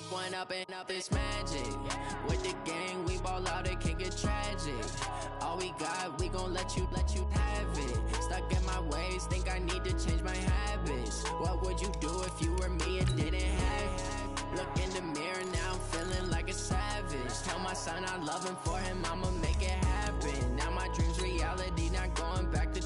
One up and up is magic. With the gang, we ball out, it can get tragic. All we got, we gon' let you have it. Stuck in my ways, think I need to change my habits. What would you do if you were me and didn't have? Look in the mirror, now I'm feeling like a savage. Tell my son I love him, for him I'ma make it happen. Now my dream's reality, not going back to.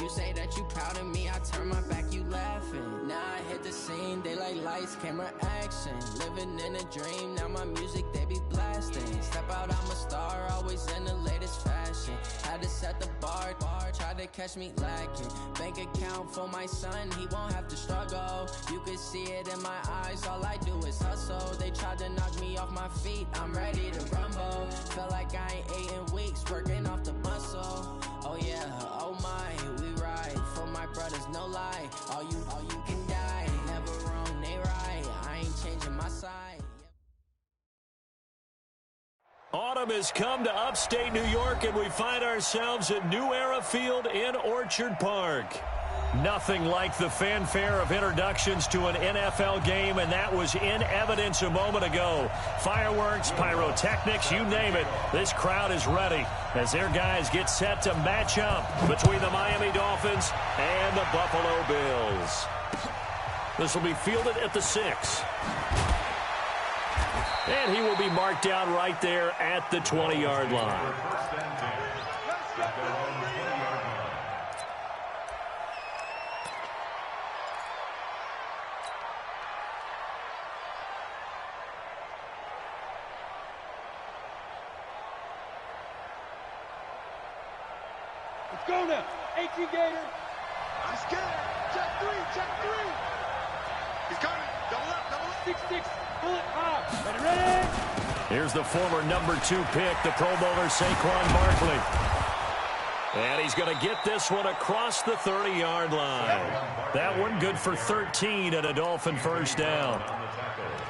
You say that you proud of me, I turn my back, you laughing. Now I hit the scene, they like lights, camera, action. Living in a dream, now my music, they be blasting. Step out, I'm a star, always in the latest fashion. Had to set the bar, try to catch me lacking. Bank account for my son, he won't have to struggle. You can see it in my eyes, all I do is hustle. They tried to knock me off my feet, I'm ready to rumble. Felt like I ain't ate in weeks, working off the muscle. Oh yeah, oh my, we ride for my brothers, no lie. All you can die, never wrong, they right. I ain't changing my side. Autumn has come to upstate New York, and we find ourselves at New Era Field in Orchard Park. Nothing like the fanfare of introductions to an NFL game, and that was in evidence a moment ago. Fireworks, pyrotechnics, you name it. This crowd is ready as their guys get set to match up between the Miami Dolphins and the Buffalo Bills. This will be fielded at the 6. And he will be marked down right there at the 20-yard line. Let's go now. 18 Gator. He's scared. Check 3. He's coming. Double up. 6-6. Pull it high. Ready. Here's the former number 2 pick, the Pro Bowler Saquon Barkley. And he's going to get this one across the 30-yard line. That one good for 13 and a Dolphin first down.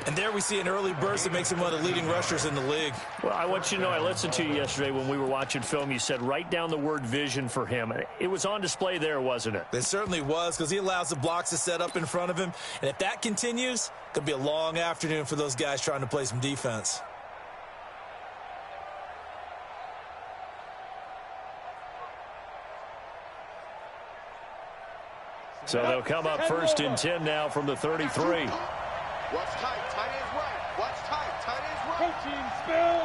And there we see an early burst that makes him one of the leading rushers in the league. Well, I want you to know, I listened to you yesterday when we were watching film. You said write down the word vision for him. It was on display there, wasn't it? It certainly was, because he allows the blocks to set up in front of him. And if that continues, it could be a long afternoon for those guys trying to play some defense. So they'll come up first and 10 now from the 33. Watch tight. Tight ends right. Watch tight. Tight ends right. Coaching spell.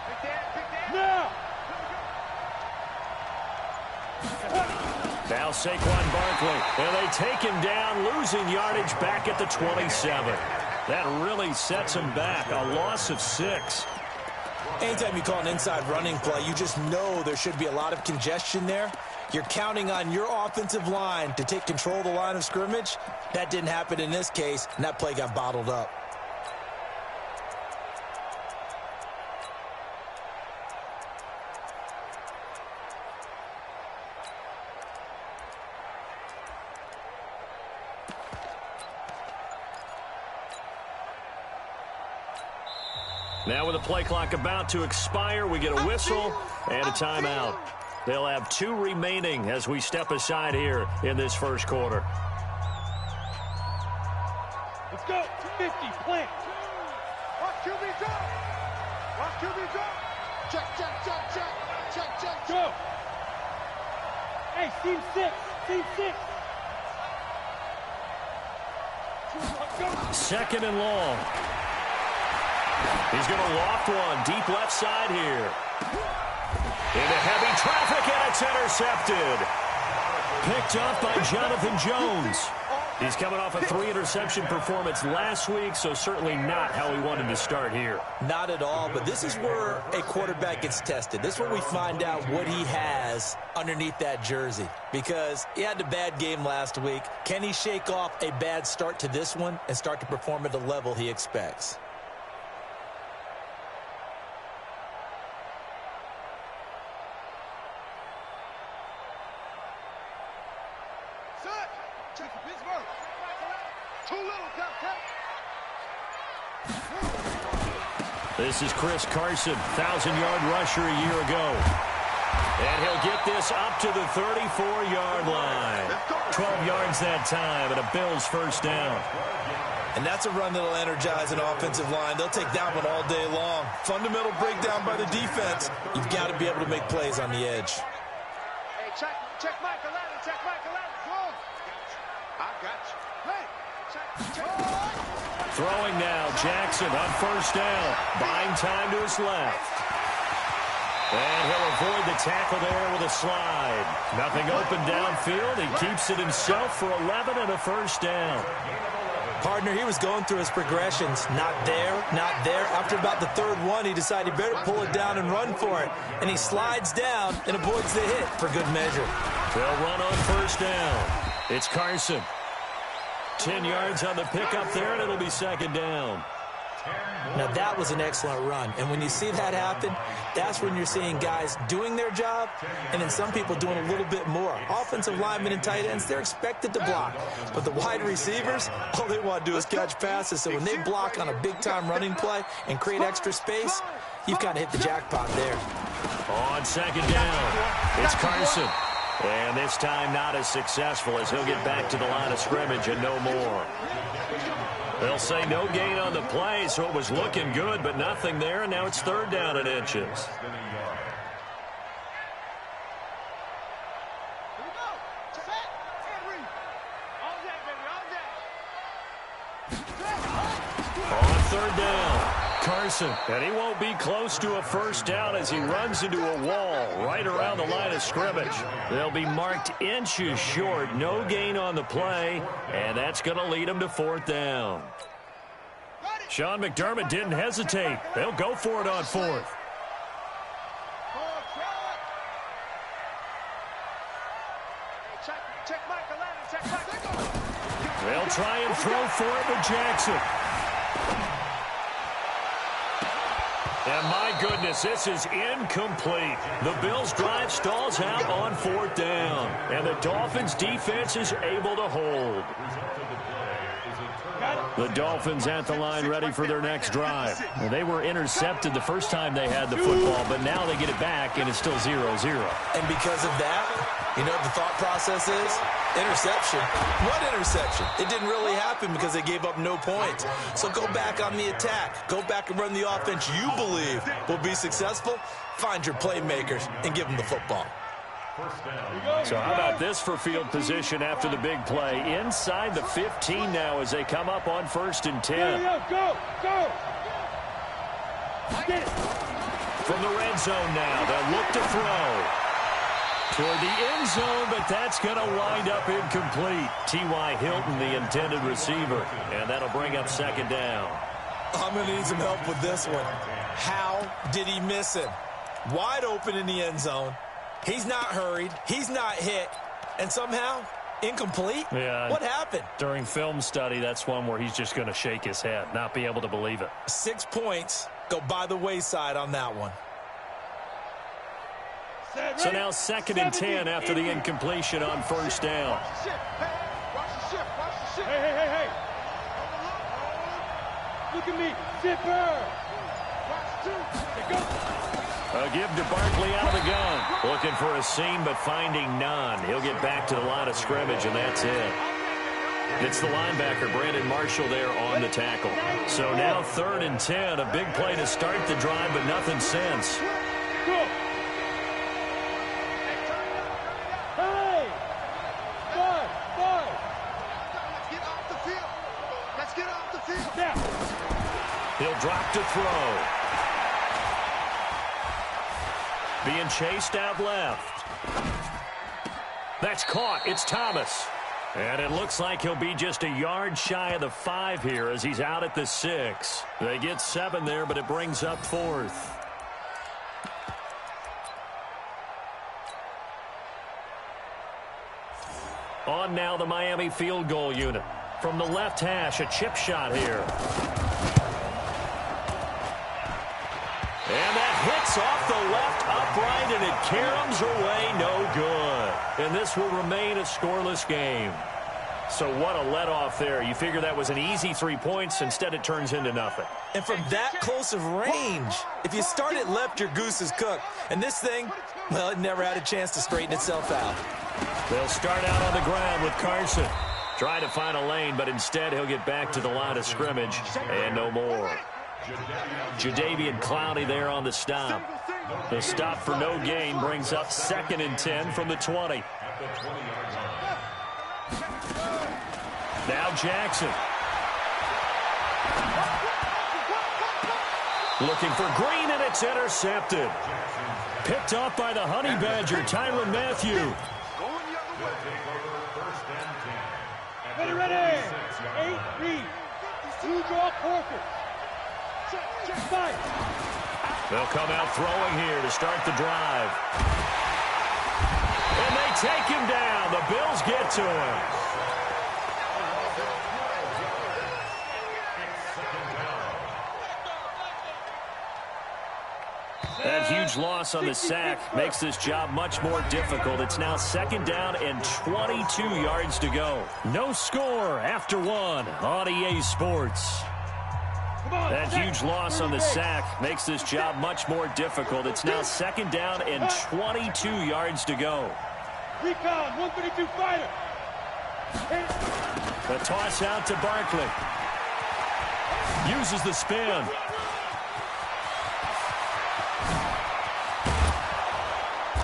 Pick that. Now. Now Saquon Barkley. And they take him down, losing yardage back at the 27. That really sets him back. A loss of 6. Anytime you call an inside running play, you just know there should be a lot of congestion there. You're counting on your offensive line to take control of the line of scrimmage. That didn't happen in this case, and that play got bottled up. Now with the play clock about to expire, we get a whistle and a timeout. They'll have 2 remaining as we step aside here in this first quarter. Let's go. 50. Plant. Watch QB drop. Check. Go. Hey, team 6. Go. Second and long. He's going to loft one deep left side here. Into heavy traffic, and it's intercepted. Picked up by Jonathan Jones. He's coming off a 3-interception performance last week, so certainly not how he wanted to start here. Not at all, but this is where a quarterback gets tested. This is where we find out what he has underneath that jersey, because he had a bad game last week. Can he shake off a bad start to this one and start to perform at the level he expects? This is Chris Carson, 1,000-yard rusher a year ago. And he'll get this up to the 34-yard line. 12 yards that time, and a Bills first down. And that's a run that'll energize an offensive line. They'll take that one all day long. Fundamental breakdown by the defense. You've got to be able to make plays on the edge. Hey, check Michael Allen. Check Michael Allen. Go. I got you. Hey, check. Throwing now, Jackson on first down. Buying time to his left. And he'll avoid the tackle there with a slide. Nothing open downfield. He keeps it himself for 11 and a first down. Partner, he was going through his progressions. Not there, not there. After about the third one, he decided he better pull it down and run for it. And he slides down and avoids the hit for good measure. They'll run on first down. It's Carson. 10 yards on the pickup there, and it'll be second down. Now, that was an excellent run. And when you see that happen, that's when you're seeing guys doing their job and then some people doing a little bit more. Offensive linemen and tight ends, they're expected to block. But the wide receivers, all they want to do is catch passes. So when they block on a big-time running play and create extra space, you've kind of hit the jackpot there. On second down, it's Carson. And this time not as successful as he'll get back to the line of scrimmage and no more. They'll say no gain on the play, so it was looking good, but nothing there, and now it's third down and inches. On third down, Carson, and he won't be close to a first down as he runs into a wall right around the line of scrimmage. They'll be marked inches short, no gain on the play, and that's going to lead him to fourth down. Sean McDermott didn't hesitate. They'll go for it on fourth. They'll try and throw for it with Jackson. And my goodness, this is incomplete. The Bills' drive stalls out on fourth down. And the Dolphins' defense is able to hold. The Dolphins at the line ready for their next drive. Well, they were intercepted the first time they had the football, but now they get it back, and it's still 0-0. And because of that, you know what the thought process is? Interception. What interception? It didn't really happen because they gave up no points. So go back on the attack. Go back and run the offense you believe will be successful. Find your playmakers and give them the football. So how about this for field position after the big play? Inside the 15 now as they come up on 1st and 10. Go! From the red zone now, they'll look to throw. Toward the end zone, but that's going to wind up incomplete. T.Y. Hilton, the intended receiver. And that'll bring up second down. I'm going to need some help with this one. How did he miss him? Wide open in the end zone. He's not hurried. He's not hit. And somehow, incomplete? Yeah. What happened? During film study, that's one where he's just going to shake his head, not be able to believe it. 6 points go by the wayside on that one. So now 2nd and 10 after the incompletion on first down. Hey. Look at me. Zipper. A give to Barkley out of the gun. Looking for a seam, but finding none. He'll get back to the line of scrimmage, and that's it. It's the linebacker, Brandon Marshall, there on the tackle. So now 3rd and 10. A big play to start the drive, but nothing since. Go. Hey! Boy! Let's get off the field. Now. He'll drop to throw. Being chased out left. That's caught. It's Thomas. And it looks like he'll be just a yard shy of the 5 here as he's out at the 6. They get 7 there, but it brings up 4th. On now the Miami field goal unit. From the left hash, a chip shot here. And that hits off the left upright, and it caroms away no good. And this will remain a scoreless game. So what a let-off there. You figure that was an easy 3 points. Instead, it turns into nothing. And from that close of range, if you start it left, your goose is cooked. And this thing, Well, it never had a chance to straighten itself out. They'll start out on the ground with Carson. Trying to find a lane, but instead he'll get back to the line of scrimmage and no more. Jadeveon Clowney there on the stop. The stop for no gain brings up 2nd and 10 from the 20. Now Jackson. Looking for Green, and it's intercepted. Picked off by the Honey Badger, Tyrann Mathieu. Ready. 8 read. 2 draw Porter. They'll come out throwing here to start the drive. And they take him down. The Bills get to him. That huge loss on the sack makes this job much more difficult. It's now 2nd down and 22 yards to go. No score after 1 on EA Sports. That huge loss on the sack makes this job much more difficult. It's now 2nd down and 22 yards to go. Recon, 132 fighter. The toss out to Barkley. Uses the spin.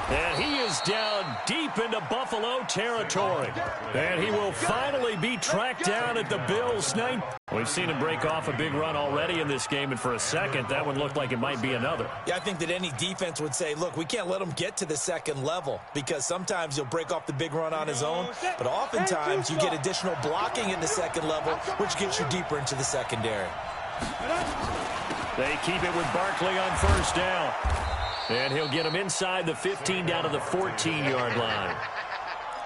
And he is down deep into Buffalo territory. And he will finally be tracked down at the Bills' 9. We've seen him break off a big run already in this game, and for a second, that one looked like it might be another. Yeah, I think that any defense would say, look, we can't let him get to the 2nd level, because sometimes he'll break off the big run on his own, but oftentimes you get additional blocking in the 2nd level, which gets you deeper into the secondary. They keep it with Barkley on 1st down. And he'll get him inside the 15 down to the 14-yard line.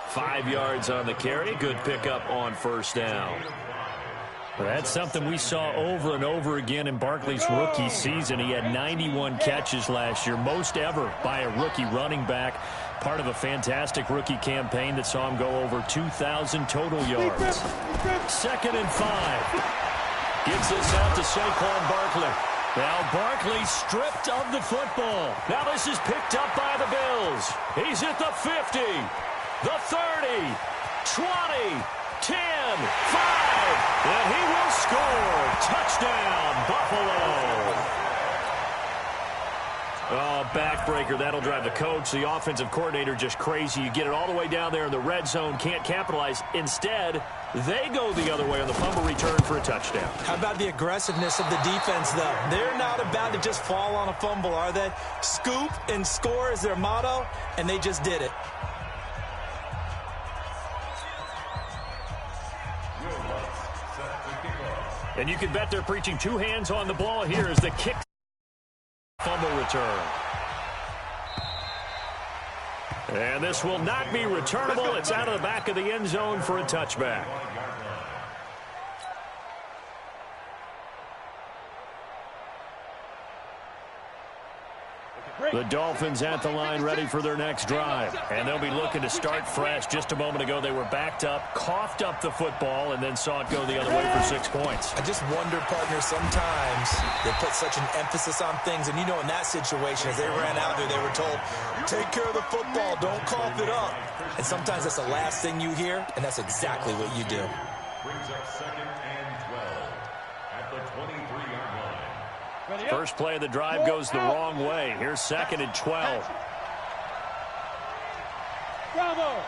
5 yards on the carry. Good pickup on 1st down. That's something we saw over and over again in Barkley's rookie season. He had 91 catches last year, most ever by a rookie running back. Part of a fantastic rookie campaign that saw him go over 2,000 total yards. 2nd and 5. Gets this out to Saquon Barkley. Now Barkley stripped of the football. Now this is picked up by the Bills. He's at the 50, the 30, 20, 10, 5, and he will score. Touchdown, Buffalo. Oh, backbreaker. That'll drive the coach, the offensive coordinator, just crazy. You get it all the way down there in the red zone, can't capitalize. Instead, they go the other way on the fumble return for a touchdown. How about the aggressiveness of the defense, though? They're not about to just fall on a fumble, are they? Scoop and score is their motto, and they just did it. And you can bet they're preaching 2 hands on the ball here as the kick fumble return. And this will not be returnable. It's out of the back of the end zone for a touchback. The Dolphins at the line ready for their next drive. And they'll be looking to start fresh. Just a moment ago, they were backed up, coughed up the football, and then saw it go the other way for 6 points. I just wonder, partner, sometimes they put such an emphasis on things. And, you know, in that situation, as they ran out there, they were told, take care of the football, don't cough it up. And sometimes that's the last thing you hear, and that's exactly what you do. Brings up 2nd and 12 at the 23-yard line. First play of the drive goes the wrong way. Here's 2nd and 12. Bravo.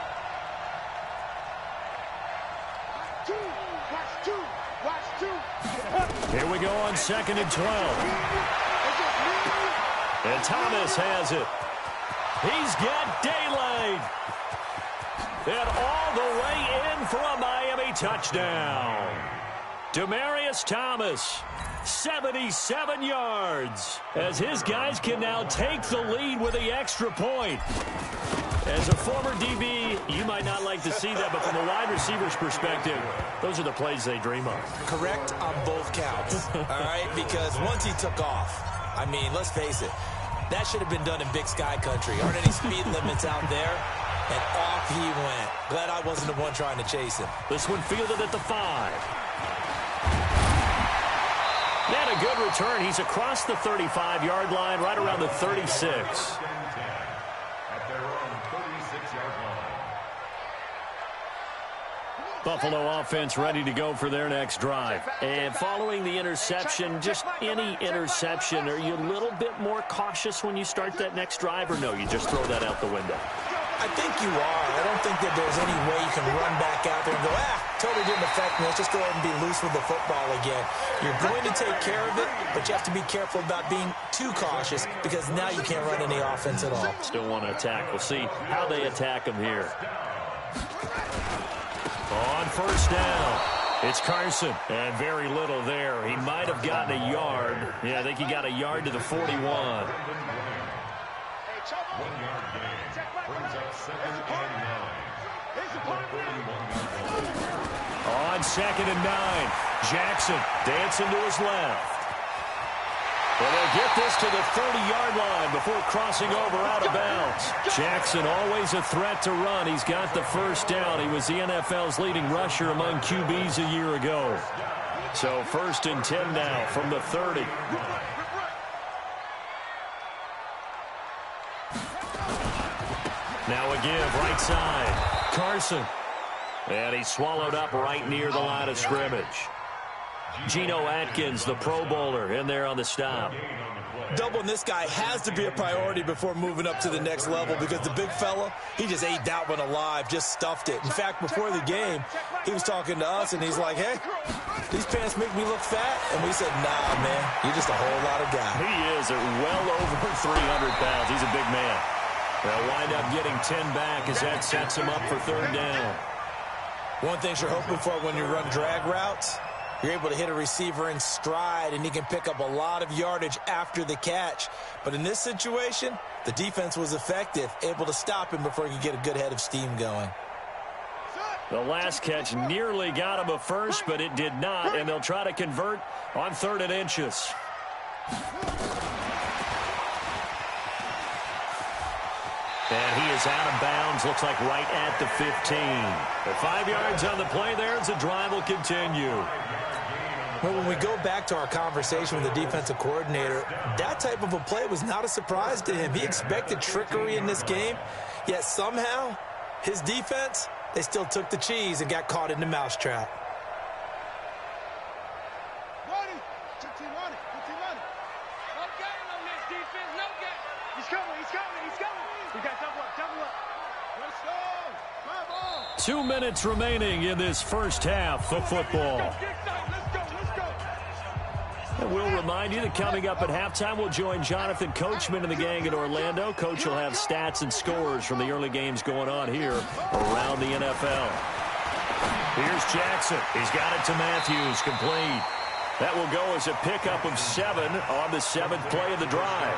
Here we go on 2nd and 12. And Thomas has it. He's got daylight. And all the way in for a Miami touchdown. Demaryius Thomas, 77 yards, as his guys can now take the lead with the extra point. As a former DB, you might not like to see that, but from a wide receiver's perspective, those are the plays they dream of. Correct on both counts, all right? Because once he took off, I mean, let's face it, that should have been done in Big Sky country. Aren't any speed limits out there? And off he went. Glad I wasn't the one trying to chase him. This one fielded at the 5. And a good return. He's across the 35-yard line, right around the 36. Buffalo offense ready to go for their next drive. And following the interception, just any interception, are you a little bit more cautious when you start that next drive, or no, you just throw that out the window? I think you are. I don't think that there's any way you can run back out there and go, totally didn't affect me. Let's just go ahead and be loose with the football again. You're going to take care of it, but you have to be careful about being too cautious because now you can't run any offense at all. Still want to attack. We'll see how they attack him here. On first down, it's Carson, and very little there. He might have gotten a yard. Yeah, I think he got a yard to the 41. 1 yard gain. Brings up 2nd and 9. On 2nd and 9, Jackson dancing to his left. Well, they'll get this to the 30-yard line before crossing over out of bounds. Jackson always a threat to run. He's got the first down. He was the NFL's leading rusher among QBs a year ago. So 1st and 10 now from the 30. Now a give, right side. Carson. And he's swallowed up right near the line of scrimmage. Geno Atkins, the Pro Bowler, in there on the stop. Doubling this guy has to be a priority before moving up to the next level because the big fella, he just ate that one alive, just stuffed it. In fact, before the game, he was talking to us, and he's like, hey, these pants make me look fat. And we said, nah, man, you're just a whole lot of guy. He is at well over 300 pounds. He's a big man. They'll wind up getting 10 back as that sets him up for 3rd down. One thing you're hoping for when you run drag routes, you're able to hit a receiver in stride, and he can pick up a lot of yardage after the catch. But in this situation, the defense was effective, able to stop him before he could get a good head of steam going. The last catch nearly got him a first, but it did not, and they'll try to convert on 3rd and inches. And he is out of bounds, looks like right at the 15. The 5 yards on the play there as the drive will continue. Well, when we go back to our conversation with the defensive coordinator, that type of a play was not a surprise to him. He expected trickery in this game, yet somehow his defense, they still took the cheese and got caught in the mousetrap. We got double up. 2 minutes remaining in this first half of football. And we'll remind you that coming up at halftime, we'll join Jonathan Coachman and the gang in Orlando. Coach will have stats and scores from the early games going on here around the NFL. Here's Jackson. He's got it to Matthews, complete. That will go as a pickup of 7 on the 7th play of the drive.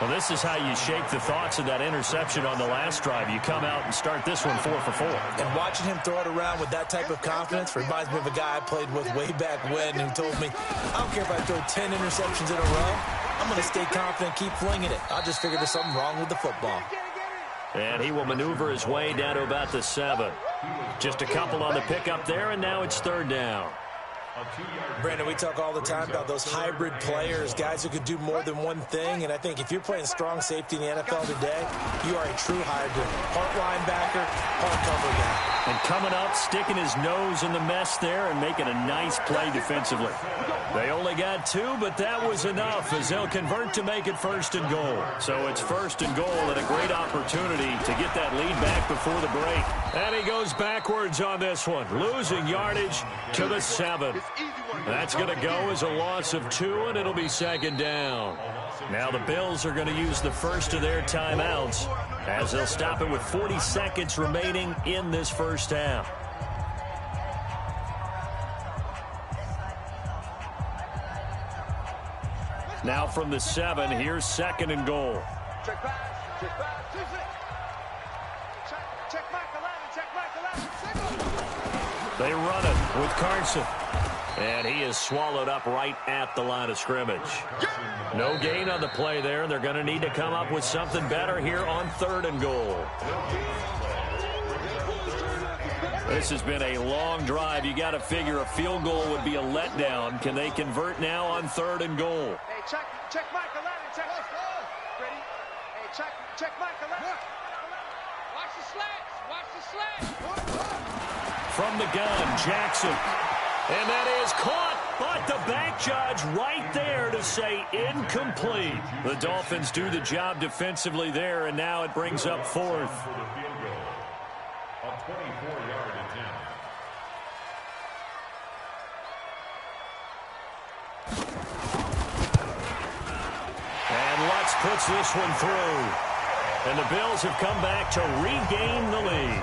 Well, this is how you shake the thoughts of that interception on the last drive. You come out and start this one 4 for 4. And watching him throw it around with that type of confidence reminds me of a guy I played with way back when who told me, I don't care if I throw 10 interceptions in a row, I'm going to stay confident, keep flinging it. I just figured there's something wrong with the football. And he will maneuver his way down to about the 7. Just a couple on the pickup there, and now it's 3rd down. Brandon, we talk all the time about those hybrid players, guys who could do more than one thing, and I think if you're playing strong safety in the NFL today, you are a true hybrid. Part linebacker, part cover guy. And coming up, sticking his nose in the mess there and making a nice play defensively. They only got 2, but that was enough as they'll convert to make it 1st and goal. So it's 1st and goal and a great opportunity to get that lead back before the break. And he goes backwards on this one, losing yardage to the 7. That's going to go as a loss of 2, and it'll be 2nd down. Now the Bills are going to use the first of their timeouts as they'll stop it with 40 seconds remaining in this first half. Now from the 7, here's 2nd and goal. Check back. Check back 11. They run it with Carson. And he is swallowed up right at the line of scrimmage. No gain on the play there. They're going to need to come up with something better here on 3rd and goal. This has been a long drive. You got to figure a field goal would be a letdown. Can they convert now on 3rd and goal? Hey, check Mike 11. Check. Ready? Hey, check Mike 11. Watch the slats. from the gun, Jackson. And that is caught, but the back judge right there to say incomplete. The Dolphins do the job defensively there, and now it brings up fourth. For the field goal, a 24-yard attempt. And Lutz puts this one through. And the Bills have come back to regain the lead.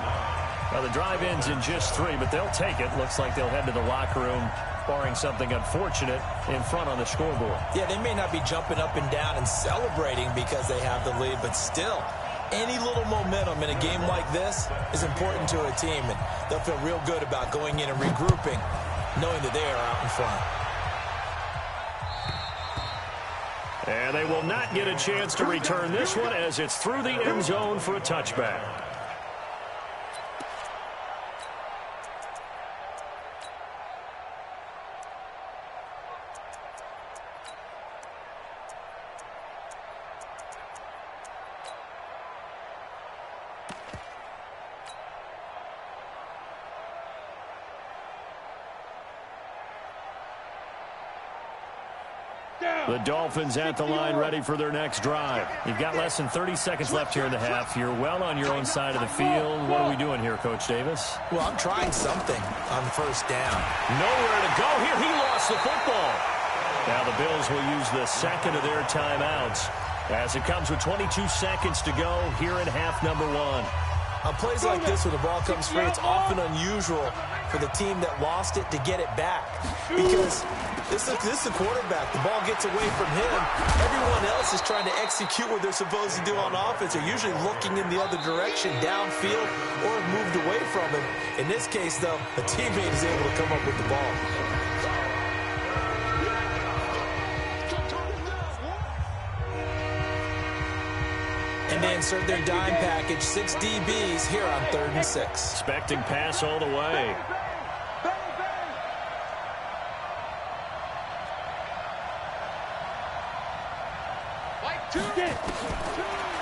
Well, the drive ends in just 3, but they'll take it. Looks like they'll head to the locker room, barring something unfortunate, in front on the scoreboard. Yeah, they may not be jumping up and down and celebrating because they have the lead, but still, any little momentum in a game like this is important to a team, and they'll feel real good about going in and regrouping, knowing that they are out in front. And they will not get a chance to return this one as it's through the end zone for a touchback. The Dolphins at the line ready for their next drive. You've got less than 30 seconds left here in the half. You're well on your own side of the field. What are we doing here, Coach Davis? Well, I'm trying something on first down. Nowhere to go here. He lost the football. Now the Bills will use the second of their timeouts as it comes with 22 seconds to go here in half number 1. On plays like this where the ball comes free, it's often unusual for the team that lost it to get it back. Because this is the quarterback. The ball gets away from him. Everyone else is trying to execute what they're supposed to do on offense. They're usually looking in the other direction, downfield, or moved away from him. In this case, though, a teammate is able to come up with the ball. And they insert their dime package, 6 DBs here on 3rd and 6. Expecting pass all the way.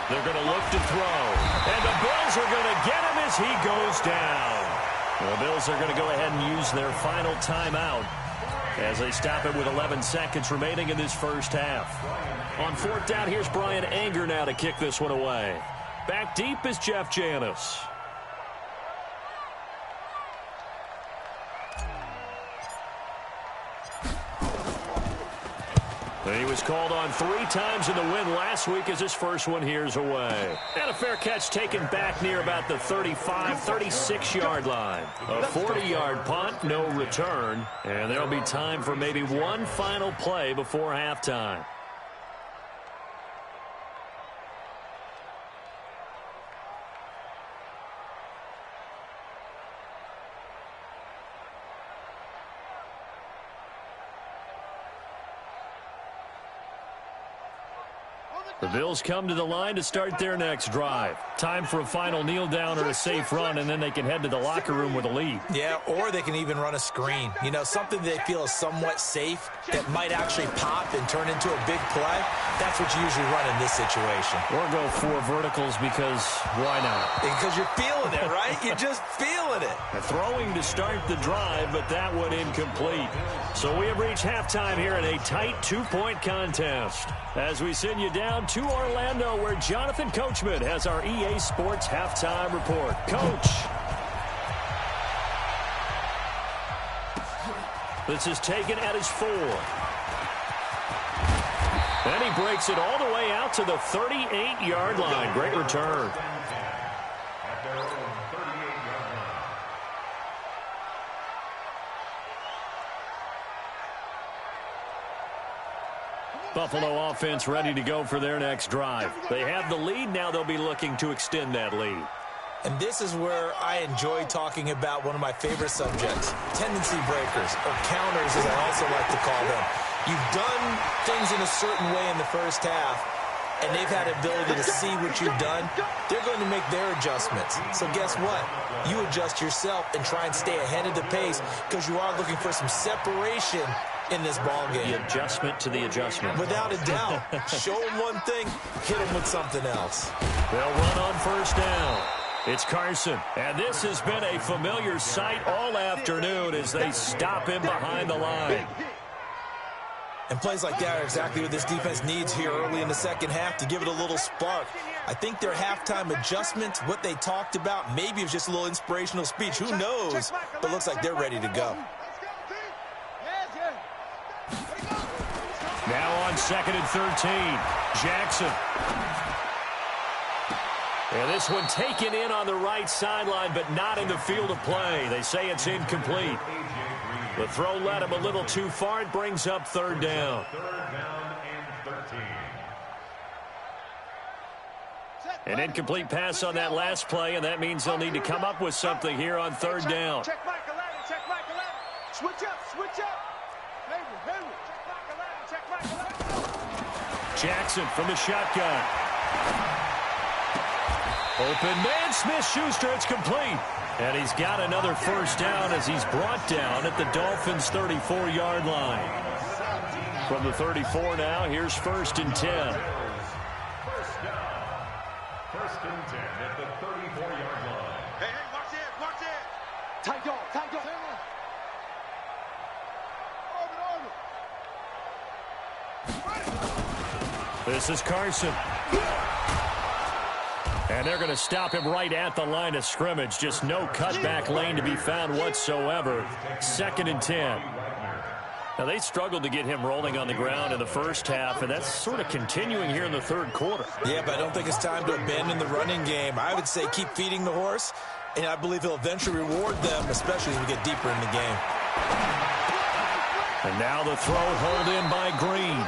They're going to look to throw. And the Bills are going to get him as he goes down. The Bills are going to go ahead and use their final timeout as they stop it with 11 seconds remaining in this first half. On 4th down, here's Brian Anger now to kick this one away. Back deep is Jeff Janis. He was called on 3 times in the win last week as his first one here's away. And a fair catch taken back near about the 35, 36-yard line. A 40-yard punt, no return. And there'll be time for maybe one final play before halftime. The Bills come to the line to start their next drive. Time for a final kneel down or a safe run, and then they can head to the locker room with a lead. Yeah, or they can even run a screen. You know, something they feel is somewhat safe that might actually pop and turn into a big play. That's what you usually run in this situation. Or go 4 verticals because why not? Because you're feeling it, right? You're just feeling it. Throwing to start the drive, but that one incomplete. So we have reached halftime here in a tight 2-point contest. As we send you down to Orlando, where Jonathan Coachman has our EA Sports halftime report. Coach. This is taken at his 4. And he breaks it all the way out to the 38-yard line. Great return. Buffalo offense ready to go for their next drive. They have the lead. Now they'll be looking to extend that lead. And this is where I enjoy talking about one of my favorite subjects, tendency breakers, or counters as I also like to call them. You've done things in a certain way in the first half, and they've had the ability to see what you've done. They're going to make their adjustments. So guess what? You adjust yourself and try and stay ahead of the pace because you are looking for some separation in this ball game. The adjustment to the adjustment. Without a doubt. Show them one thing, hit them with something else. They'll run on first down. It's Carson. And this has been a familiar sight all afternoon as they stop him behind the line. And plays like that are exactly what this defense needs here early in the second half to give it a little spark. I think their halftime adjustment, what they talked about, maybe it was just a little inspirational speech. Who knows? But looks like they're ready to go. Now on 2nd and 13, Jackson. And this one taken in on the right sideline, but not in the field of play. They say it's incomplete. The throw led him a little too far. It brings up 3rd down. 3rd down and 13. An incomplete pass on that last play, and that means they'll need to come up with something here on 3rd down. Check Michael Allen, check Michael Allen. Switch up, switch up. Henry. Check Michael Allen, check Michael Allen. Jackson from the shotgun. Open man, Smith-Schuster, it's complete. And he's got another 1st down as he's brought down at the Dolphins' 34-yard line. From the 34 now, here's 1st and 10. 1st down. 1st and 10 at the 34-yard line. Hey, watch it. Tight dog. This is Carson. And they're going to stop him right at the line of scrimmage. Just no cutback lane to be found whatsoever. 2nd and 10. Now, they struggled to get him rolling on the ground in the first half, and that's sort of continuing here in the 3rd quarter. Yeah, but I don't think it's time to abandon the running game. I would say keep feeding the horse, and I believe he'll eventually reward them, especially as we get deeper in the game. And now the throw hauled in by Green.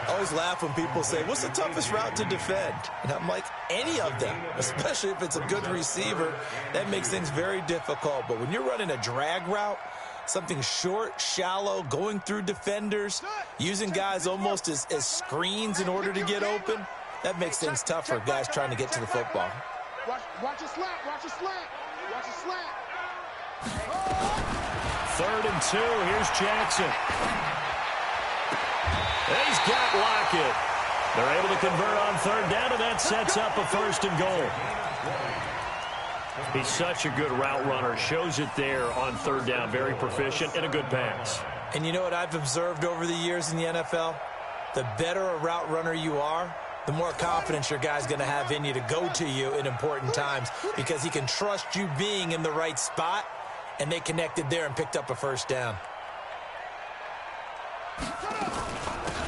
I always laugh when people say, what's the toughest route to defend? And I'm like, any of them, especially if it's a good receiver. That makes things very difficult. But when you're running a drag route, something short, shallow, going through defenders, using guys almost as screens in order to get open, that makes things tough for guys trying to get to the football. Watch a slant. 3rd and 2, here's Jackson. He's got Lockett. They're able to convert on 3rd down, and that sets up a 1st and goal. He's such a good route runner. Shows it there on 3rd down. Very proficient and a good pass. And you know what I've observed over the years in the NFL? The better a route runner you are, the more confidence your guy's going to have in you to go to you in important times because he can trust you being in the right spot, and they connected there and picked up a 1st down.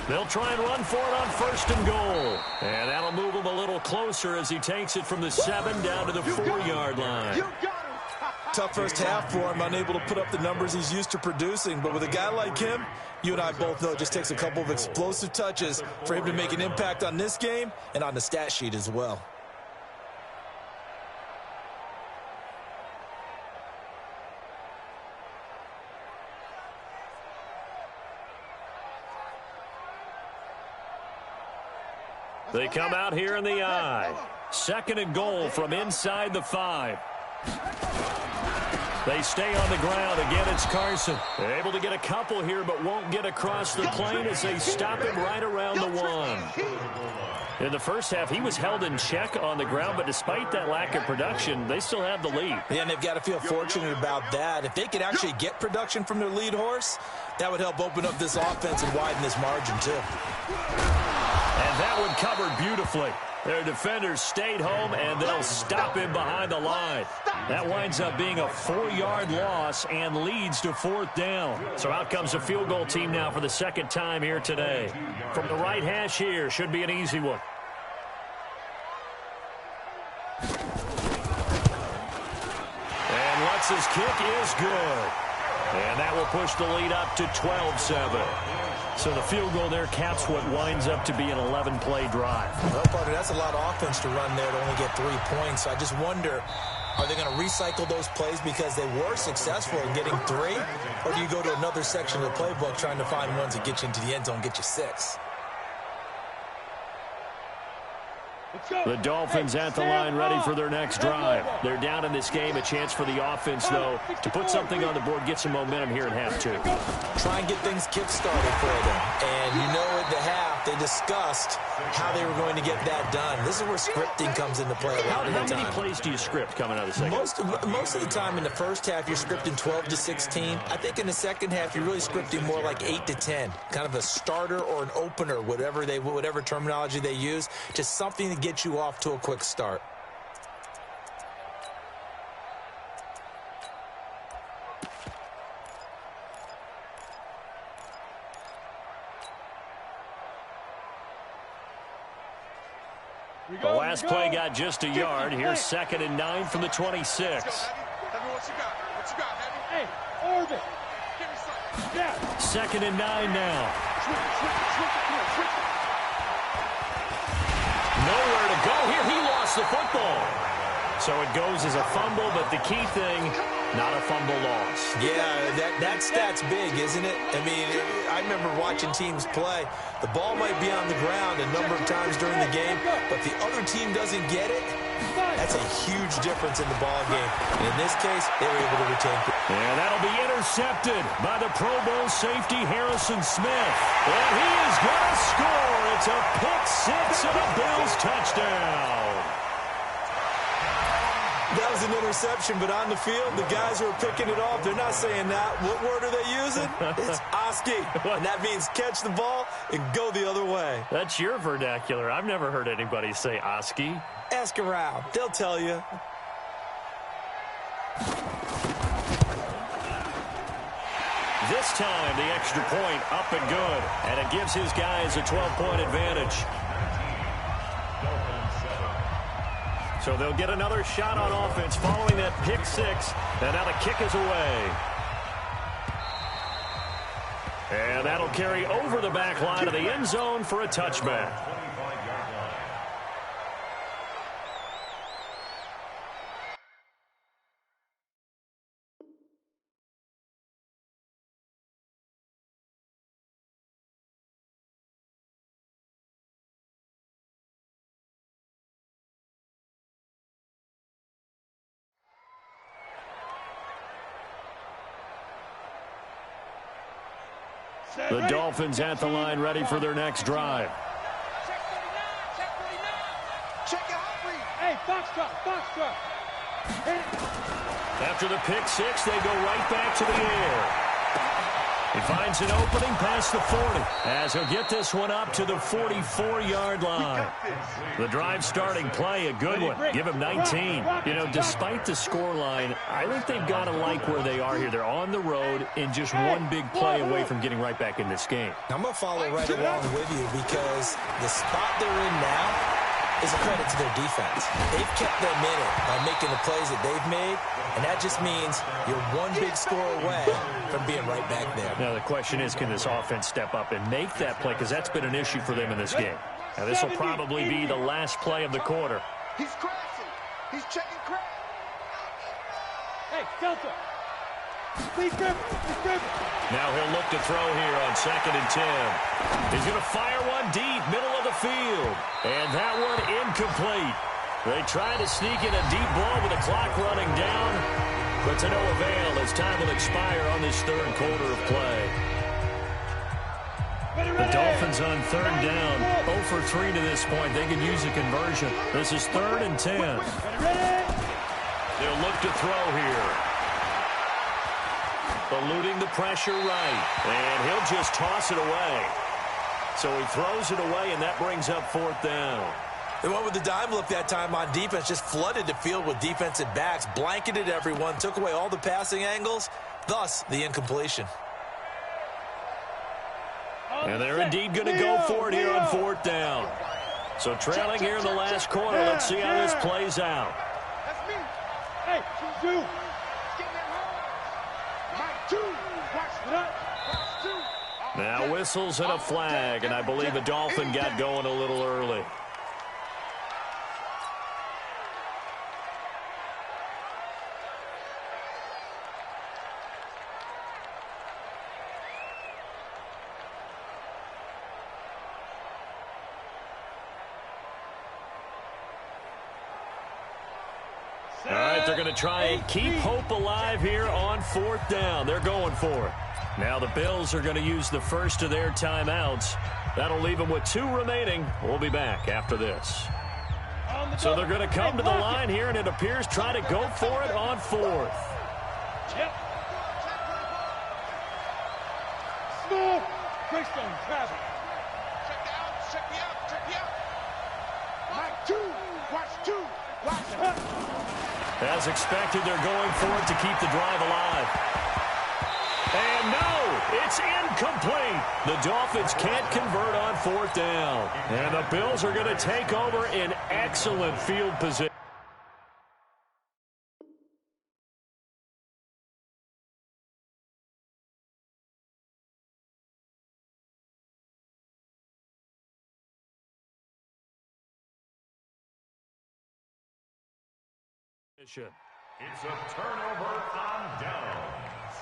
They'll try and run for it on 1st and goal. And that'll move him a little closer as he takes it from the 7 down to the 4-yard line. Tough first half for him, unable to put up the numbers he's used to producing. But with a guy like him, you and I both know it just takes a couple of explosive touches for him to make an impact on this game and on the stat sheet as well. They come out here in the I. 2nd and goal from inside the 5. They stay on the ground. Again, it's Carson. They're able to get a couple here, but won't get across the plane as they stop him right around the 1. In the first half, he was held in check on the ground, but despite that lack of production, they still have the lead. Yeah, and they've got to feel fortunate about that. If they could actually get production from their lead horse, that would help open up this offense and widen this margin, too. And that one covered beautifully. Their defenders stayed home, and they'll stop him behind the line. That winds up being a 4-yard loss and leads to 4th down. So out comes a field goal team now for the 2nd time here today. From the right hash here, should be an easy one. And Lutz's kick is good. And that will push the lead up to 12-7. So the field goal there caps what winds up to be an 11-play drive. Well, partner, that's a lot of offense to run there to only get 3 points. So I just wonder, are they going to recycle those plays because they were successful in getting 3? Or do you go to another section of the playbook trying to find ones that get you into the end zone, get you 6? The Dolphins at the line ready for their next drive. They're down in this game. A chance for the offense, though, to put something on the board, get some momentum here in half two. Try and get things kick-started for them. And you know at the half, they discussed how they were going to get that done. This is where scripting comes into play a lot of the time. How many plays do you script coming out of the second? Most of the time in the first half, you're scripting 12 to 16. I think in the second half, you're really scripting more like 8 to 10. Kind of a starter or an opener, whatever terminology they use. Just something to get you off to a quick start. The last play got just a yard. Here's 2nd and 9 from the 26. Heavy, what you got? What you got, Heavy? Hey, Orbit. Give me something. Yeah. 2nd and 9 now. Switch it. Nowhere to go here. He lost the football. So it goes as a fumble, but the key thing, not a fumble loss. Yeah, that stat's big, isn't it? I mean, I remember watching teams play. The ball might be on the ground a number of times during the game, but the other team doesn't get it. That's a huge difference in the ball game. And in this case, they were able to retain. And that'll be intercepted by the Pro Bowl safety Harrison Smith. And he is going to score. It's a pick six and a Bills touchdown. That was an interception, but on the field, the guys who are picking it off, they're not saying that. What word are they using? It's Oski. And that means catch the ball and go the other way. That's your vernacular. I've never heard anybody say Oski. Ask around. They'll tell you. This time, the extra point up and good. And it gives his guys a 12-point advantage. So they'll get another shot on offense following that pick six. And now the kick is away. And that'll carry over the back line of the end zone for a touchback. The Dolphins at the line ready for their next drive. Check 49. Check it out, Reed. Hey, Foxtrot. After the pick six, they go right back to the air. He finds an opening past the 40 as he'll get this one up to the 44-yard line. The drive starting play, a good one. Give him 19. You know, despite the scoreline, I think they've got to like where they are here. They're on the road and just one big play away from getting right back in this game. I'm going to follow right along with you because the spot they're in now is a credit to their defense. They've kept them in it by making the plays that they've made, and that just means you're one big score away from being right back there. Now, the question is, can this offense step up and make that play? Because that's been an issue for them in this game. Now, this will probably be the last play of the quarter. He's crashing. He's checking crash. Hey, Delta. He's driven. Now he'll look to throw here on 2nd and 10. He's going to fire one deep, middle of the field. And that one incomplete. They try to sneak in a deep ball with the clock running down, but to no avail as time will expire on this third quarter of play. The Dolphins on 3rd down, 0 for 3 to this point. They can use a conversion. This is 3rd and 10. They'll look to throw here. Eluding the pressure right. And he'll just toss it away. So he throws it away, and that brings up 4th down. They went with the dime look that time on defense, just flooded the field with defensive backs, blanketed everyone, took away all the passing angles, thus the incompletion. And they're indeed going to go for it here on 4th down. So trailing here in the last quarter, let's see how this plays out. That's me. Hey, two. Get that home. Mike, 2. Watch it up. Watch 2. Now whistles and a flag, and I believe a Dolphin got going a little early. All right, they're going to try and keep hope alive here on 4th down. They're going for it. Now the Bills are going to use the first of their timeouts. That'll leave them with 2 remaining. We'll be back after this. So they're going to come to the line here, and it appears try to go for it on 4th. Yep. Smooth. Christian, travel. Check me out. Mike, 2. Watch 2. Watch. As expected, they're going for it to keep the drive alive. And no, it's incomplete. The Dolphins can't convert on 4th down. And the Bills are going to take over in excellent field position. It's a turnover on downs.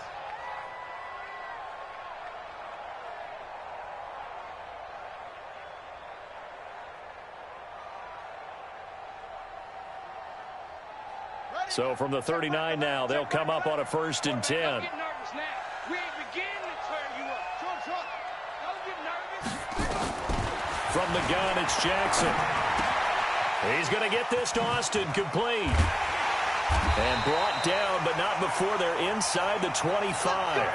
So from the 39 now, they'll come up on a 1st and 10. Don't get nervous now. We ain't beginning to tear you up. Don't get nervous. From the gun, it's Jackson. He's going to get this to Austin, complete. And brought down, but not before they're inside the 25.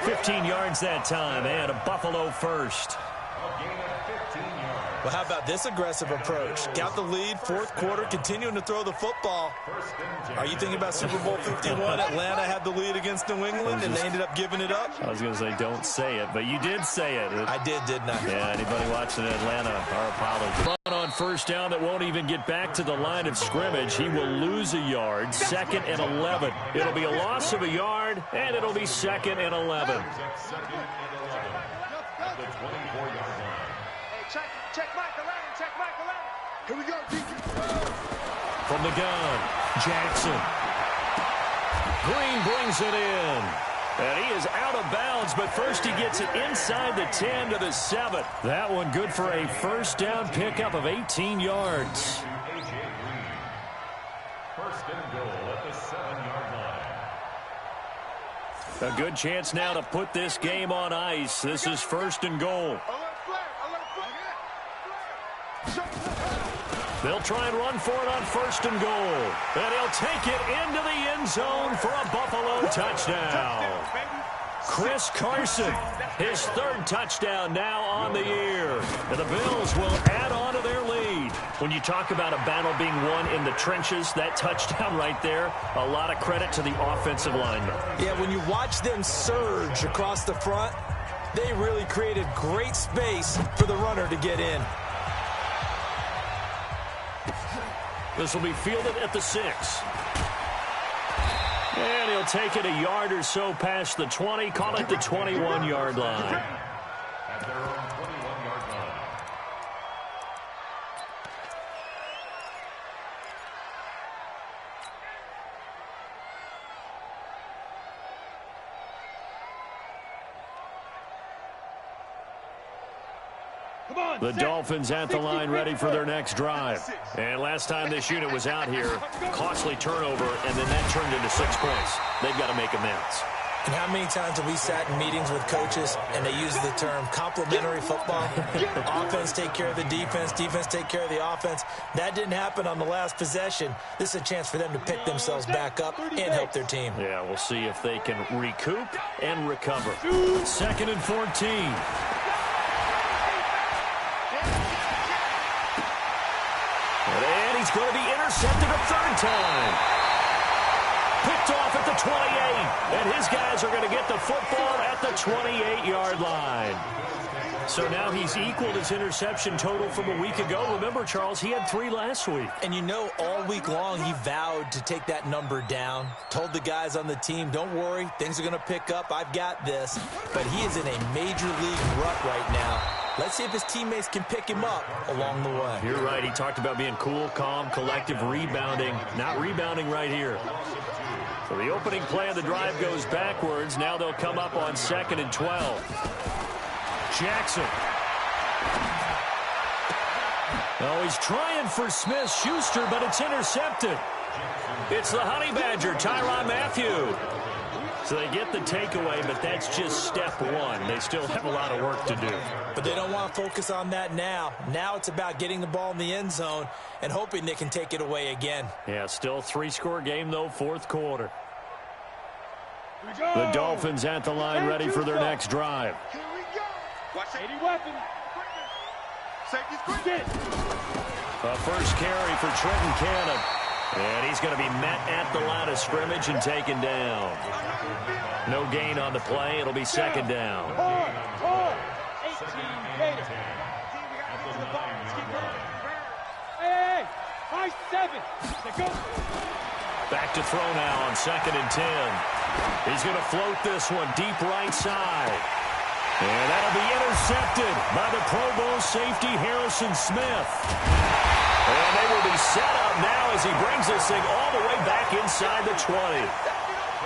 15 yards that time, and a Buffalo first. Well, how about this aggressive approach? Got the lead, 4th quarter, continuing to throw the football. Are you thinking about Super Bowl 51? Atlanta had the lead against New England, and they ended up giving it up? I was going to say, don't say it, but you did say it. I did, didn't I? Yeah, anybody watching Atlanta, our apologies. On 1st down that won't even get back to the line of scrimmage. He will lose a yard, 2nd and 11. It'll be a loss of a yard, and it'll be 2nd and 11. At the 24-yard line. Check Mike 11. Check Mike 11. Here we go, DK. From the gun, Jackson. Green brings it in. And he is out of bounds, but first he gets it inside the 10 to the 7. That one good for a 1st down pickup of 18 yards. A.J. Green. 1st and goal at the 7-yard line. A good chance now to put this game on ice. This is 1st and goal. They'll try and run for it on 1st and goal. And he'll take it into the end zone for a Buffalo touchdown. Chris Carson, his 3rd touchdown now on the year. And the Bills will add on to their lead. When you talk about a battle being won in the trenches, that touchdown right there, a lot of credit to the offensive linemen. Yeah, when you watch them surge across the front, they really created great space for the runner to get in. This will be fielded at the 6. And he'll take it a yard or so past the 20, call it the 21-yard line. At their own 21-yard line. The Dolphins at the line ready for their next drive. And last time this unit was out here, costly turnover, and then that turned into 6 points. They've got to make amends. And how many times have we sat in meetings with coaches and they use the term complementary football? Offense take care of the defense, defense take care of the offense. That didn't happen on the last possession. This is a chance for them to pick themselves back up and help their team. Yeah, we'll see if they can recoup and recover. 2nd and 14. And he's going to be intercepted a 3rd time. Picked off at the 28. And his guys are going to get the football at the 28-yard line. So now he's equaled his interception total from a week ago. Remember, Charles, he had 3 last week. And you know, all week long, he vowed to take that number down. Told the guys on the team, don't worry, things are going to pick up. I've got this. But he is in a major league rut right now. Let's see if his teammates can pick him up along the way. You're right. He talked about being cool, calm, collective, rebounding. Not rebounding right here. So the opening play of the drive goes backwards. Now they'll come up on 2nd and 12. Jackson. Oh, he's trying for Smith-Schuster, but it's intercepted. It's the Honey Badger, Tyrann Mathieu. So they get the takeaway, but that's just step one. They still have a lot of work to do. But they don't want to focus on that now. Now it's about getting the ball in the end zone and hoping they can take it away again. Yeah, still 3-score game, though, fourth quarter. The Dolphins at the line ready for their next drive. Here we go. Watch 80 weapon. Safety's quick. A first carry for Trenton Cannon. And he's going to be met at the line of scrimmage and taken down. No gain on the play. It'll be second down. Hard. 18 Gators. Hey, high 7. Go. Back to throw now on 2nd and 10. He's going to float this one deep right side. And that'll be intercepted by the Pro Bowl safety Harrison Smith. And they will be set up now as he brings this thing all the way back inside the 20.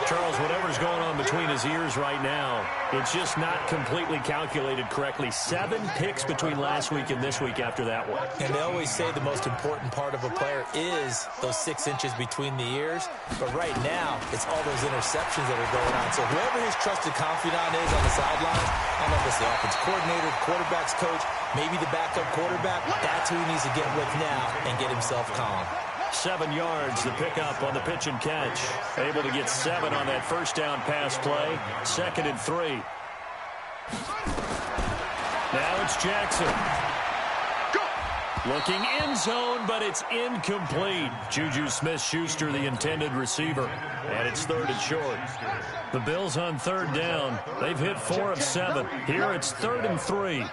Charles, whatever's going on between his ears right now, it's just not completely calculated correctly. 7 picks between last week and this week after that one. And they always say the most important part of a player is those 6 inches between the ears. But right now, it's all those interceptions that are going on. So whoever his trusted confidant is on the sidelines, I don't know if it's the offense coordinator, the quarterback's coach, maybe the backup quarterback, that's who he needs to get with now and get himself calm. 7 yards, the pickup on the pitch and catch. Able to get 7 on that first down pass play. 2nd and 3. Now it's Jackson. Looking end zone, but it's incomplete. Juju Smith-Schuster, the intended receiver. And it's 3rd and short. The Bills on 3rd down. They've hit 4 of 7. Here it's 3rd and 3.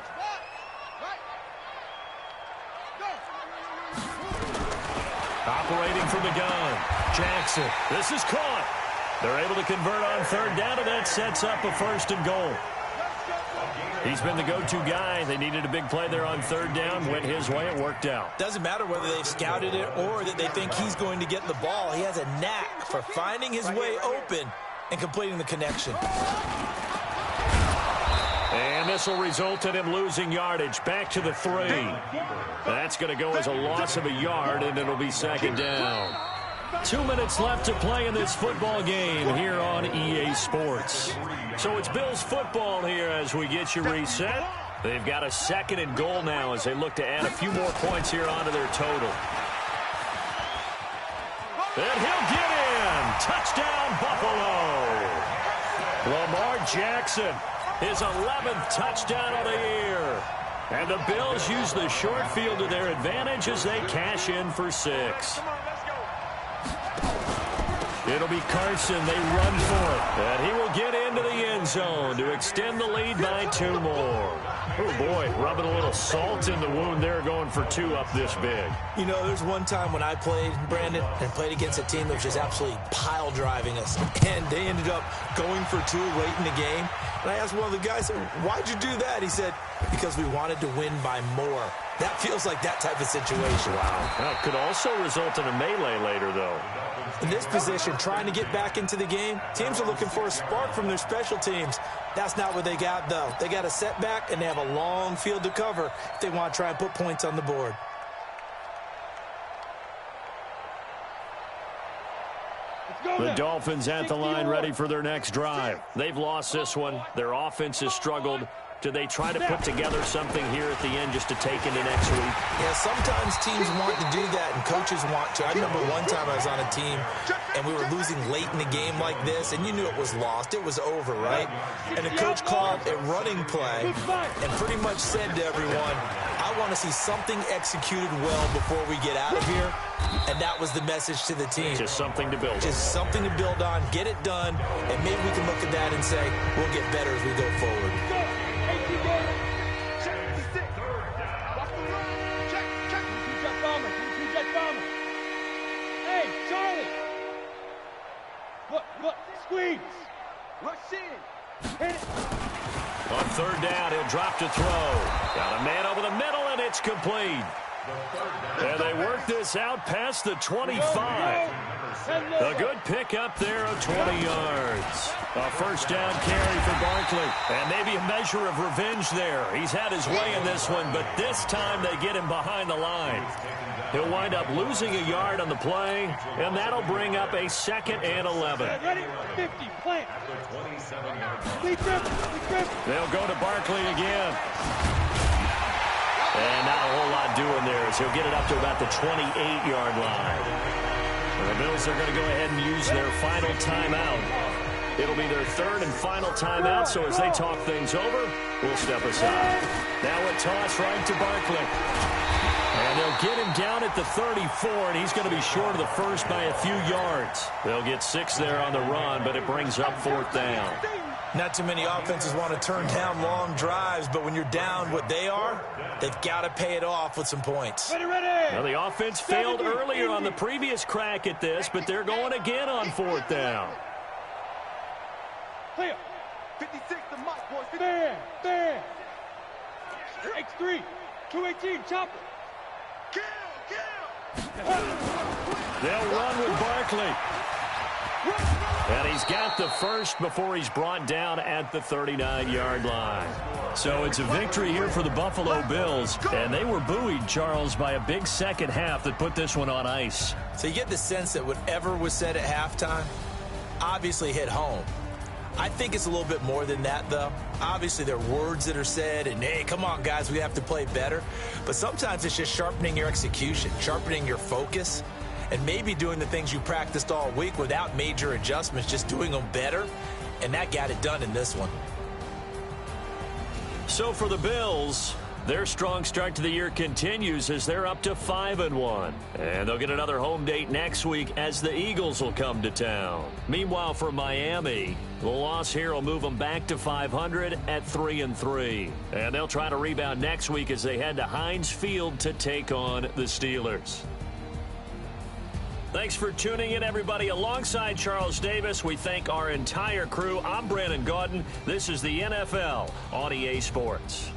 Operating from the gun, Jackson. This is caught. They're able to convert on 3rd down, and that sets up a 1st and goal. He's been the go-to guy. They needed a big play there on 3rd down. Went his way. It worked out. Doesn't matter whether they've scouted it or that they think he's going to get the ball. He has a knack for finding his way open and completing the connection. And this will result in him losing yardage. Back to the 3. That's going to go as a loss of a yard, and it'll be 2nd down. 2 minutes left to play in this football game here on EA Sports. So it's Bills football here as we get you reset. They've got a 2nd and goal now as they look to add a few more points here onto their total. And he'll get in. Touchdown, Buffalo. Lamar Jackson, his 11th touchdown of the year. And the Bills use the short field to their advantage as they cash in for 6. It'll be Carson. They run for it. And he will get into the end zone to extend the lead by 2 more. Oh, boy, rubbing a little salt in the wound there, going for 2 up this big. You know, there's one time when I played, Brandon, and played against a team that was just absolutely pile driving us. And they ended up going for 2 late in the game. And I asked one of the guys, why'd you do that? He said, because we wanted to win by more. That feels like that type of situation. Wow. Well, it could also result in a melee later, though. In this position, trying to get back into the game, teams are looking for a spark from their special teams. That's not what they got, though. They got a setback, and they have a long field to cover if they want to try and put points on the board. The Dolphins at the line ready for their next drive. They've lost this one. Their offense has struggled. Do they try to put together something here at the end just to take into next week? Yeah, sometimes teams want to do that and coaches want to. I remember one time I was on a team and we were losing late in the game like this, and you knew it was lost. It was over, right? And the coach called a running play and pretty much said to everyone, I want to see something executed well before we get out of here. And that was the message to the team. Just something to build on. Just something to build on, get it done, and maybe we can look at that and say, we'll get better as we go forward. Hey, Charlie! Look, squeeze! Rush in. Hit it! On 3rd down, he'll drop to throw. Got a man over the middle, and it's complete. And they work this out past the 25. A good pickup there of 20 yards. A first down carry for Barkley. And maybe a measure of revenge there. He's had his way in this one, but this time they get him behind the line. He'll wind up losing a yard on the play, and that'll bring up a 2nd and 11. Ready? 50, plant. They'll go to Barkley again. And not a whole lot doing there as he'll get it up to about the 28-yard line. And the Bills are going to go ahead and use their final timeout. It'll be their 3rd and final timeout, so as they talk things over, we'll step aside. Now a toss right to Barkley. And they'll get him down at the 34, and he's going to be short of the first by a few yards. They'll get 6 there on the run, but it brings up 4th down. Not too many offenses want to turn down long drives, but when you're down what they are, they've got to pay it off with some points. Ready. Well, the offense failed earlier on the previous crack at this, but they're going again on 4th down. Clear. 56 to Mike, boys. There. X3. 218, chopper. They'll run with Barkley. And he's got the first before he's brought down at the 39-yard line. So it's a victory here for the Buffalo Bills. And they were buoyed, Charles, by a big second half that put this one on ice. So you get the sense that whatever was said at halftime obviously hit home. I think it's a little bit more than that, though. Obviously, there are words that are said, and, hey, come on, guys, we have to play better. But sometimes it's just sharpening your execution, sharpening your focus, and maybe doing the things you practiced all week without major adjustments, just doing them better, and that got it done in this one. So for the Bills, their strong start to the year continues as they're up to 5-1. And they'll get another home date next week as the Eagles will come to town. Meanwhile, for Miami, the loss here will move them back to 500 at 3-3. And they'll try to rebound next week as they head to Heinz Field to take on the Steelers. Thanks for tuning in, everybody. Alongside Charles Davis, we thank our entire crew. I'm Brandon Gaudin. This is the NFL on EA Sports.